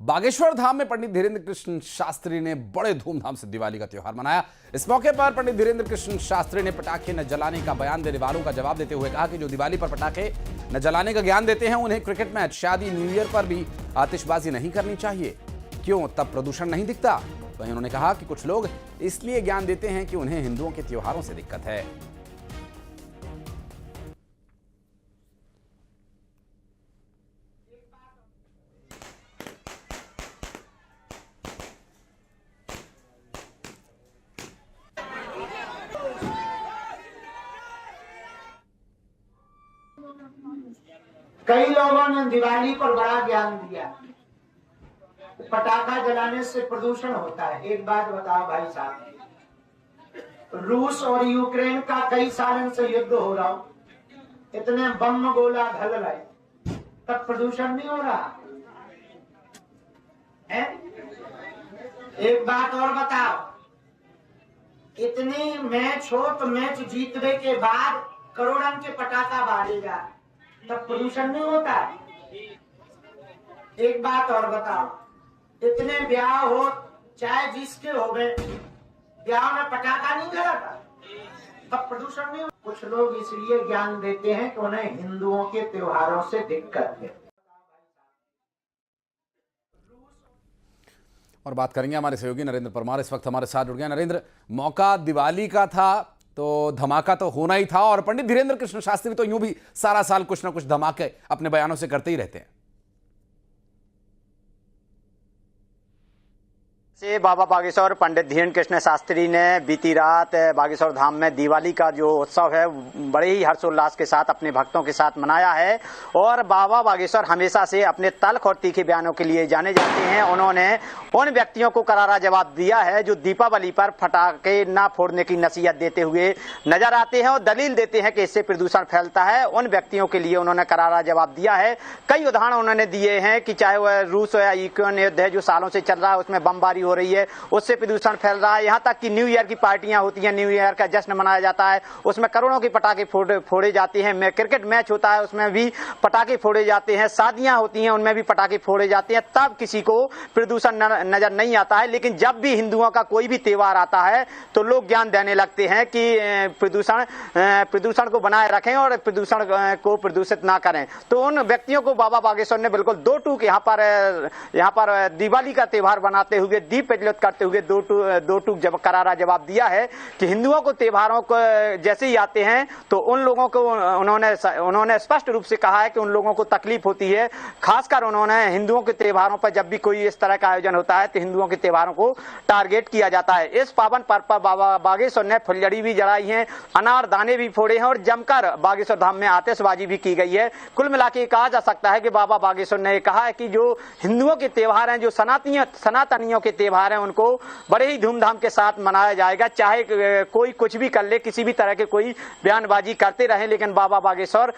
बागेश्वर धाम में पंडित धीरेन्द्र कृष्ण शास्त्री ने बड़े धूमधाम से दिवाली का त्योहार मनाया। इस मौके पर पंडित धीरेन्द्र कृष्ण शास्त्री ने पटाखे न जलाने का बयान देने वालों का जवाब देते हुए कहा कि जो दिवाली पर पटाखे न जलाने का ज्ञान देते हैं उन्हें क्रिकेट मैच, शादी, न्यू ईयर पर भी आतिशबाजी नहीं करनी चाहिए। क्यों? तब प्रदूषण नहीं दिखता। वहीं उन्होंने कहा कि कुछ लोग इसलिए ज्ञान देते हैं कि उन्हें हिंदुओं के त्योहारों से दिक्कत है। कई लोगों ने दिवाली पर बड़ा ज्ञान दिया, पटाखा जलाने से प्रदूषण होता है। एक बात बताओ भाई साहब, रूस और यूक्रेन का कई सालों से युद्ध हो रहा हो, इतने बम गोला घल रहे, तब प्रदूषण नहीं हो रहा है? एक बात और बताओ, इतनी मैच हो तो मैच जीतने के बाद करोड़ों के पटाखा बालेगा, तब प्रदूषण नहीं होता। एक बात और बताओ, इतने ब्याह हो चाहे जिसके हो गए, ब्याह में पटाखा नहीं जलाता, तब प्रदूषण नहीं होता। कुछ लोग इसलिए ज्ञान देते हैं कि उन्हें हिंदुओं के त्योहारों से दिक्कत है। और बात करेंगे हमारे सहयोगी नरेंद्र परमार, इस वक्त हमारे साथ जुड़ गए। नरेंद्र, मौका दिवाली का था तो धमाका तो होना ही था, और पंडित धीरेन्द्र कृष्ण शास्त्री तो यूं भी सारा साल कुछ ना कुछ धमाके अपने बयानों से करते ही रहते हैं। से बाबा बागेश्वर पंडित धीरेन्द्र कृष्ण शास्त्री ने बीती रात बागेश्वर धाम में दिवाली का जो उत्सव है बड़े ही हर्षोल्लास के साथ अपने भक्तों के साथ मनाया है। और बाबा बागेश्वर हमेशा से अपने तल्ख और तीखे बयानों के लिए जाने जाते हैं। उन्होंने उन व्यक्तियों को करारा जवाब दिया है जो दीपावली पर पटाखे न फोड़ने की नसीहत देते हुए नजर आते हैं और दलील देते हैं कि इससे प्रदूषण फैलता है। उन व्यक्तियों के लिए उन्होंने करारा जवाब दिया है। कई उदाहरण उन्होंने दिए हैं कि चाहे वह रूस या यूक्रेन युद्ध है जो सालों से चल रहा है, उसमें बमबारी हो रही है, उससे प्रदूषण फैल रहा है। यहां तक कि न्यू ईयर की पार्टियां होती हैं, न्यू ईयर का जश्न मनाया जाता है, उसमें करोड़ों के पटाखे फोड़े जाते हैं। क्रिकेट मैच होता है उसमें भी पटाखे फोड़े जाते हैं, शादियां होती हैं उनमें भी पटाखे फोड़े जाते हैं, तब किसी को प्रदूषण नजर नहीं आता है। लेकिन जब भी हिंदुओं का कोई भी त्योहार आता है तो लोग ज्ञान देने लगते हैं कि प्रदूषण को बनाए रखें और प्रदूषण को प्रदूषित ना करें। तो उन व्यक्तियों को बाबा बागेश्वर ने बिल्कुल दो टूक यहाँ पर दिवाली का त्योहार बनाते हुए, दीप प्रज्वलित करते हुए दो टूक जब करारा जवाब दिया है कि हिंदुओं को त्योहारों को जैसे ही आते हैं तो उन लोगों को उन्होंने स्पष्ट रूप से कहा है कि उन लोगों को तकलीफ होती है। खासकर उन्होंने हिंदुओं के त्योहारों पर जब भी कोई इस तरह का आयोजन होता है तो हिंदुओं के त्योहारों को टारगेट किया जाता है। इस पावन पर्व पर बाबा बागेश्वर ने फुलझड़ी भी जलाई है, अनार दाने भी फोड़े हैं और जमकर बागेश्वर धाम में आतिशबाजी भी की गई है। कुल मिलाकर कहा जा सकता है कि बाबा बागेश्वर ने कहा है कि जो हिंदुओं के त्योहार हैं, जो सनातनियों के त्योहार हैं, उनको बड़े ही धूमधाम के साथ मनाया जाएगा। चाहे कोई कुछ भी कर ले, किसी भी तरह के कोई बयानबाजी करते रहे, लेकिन बाबा बागेश्वर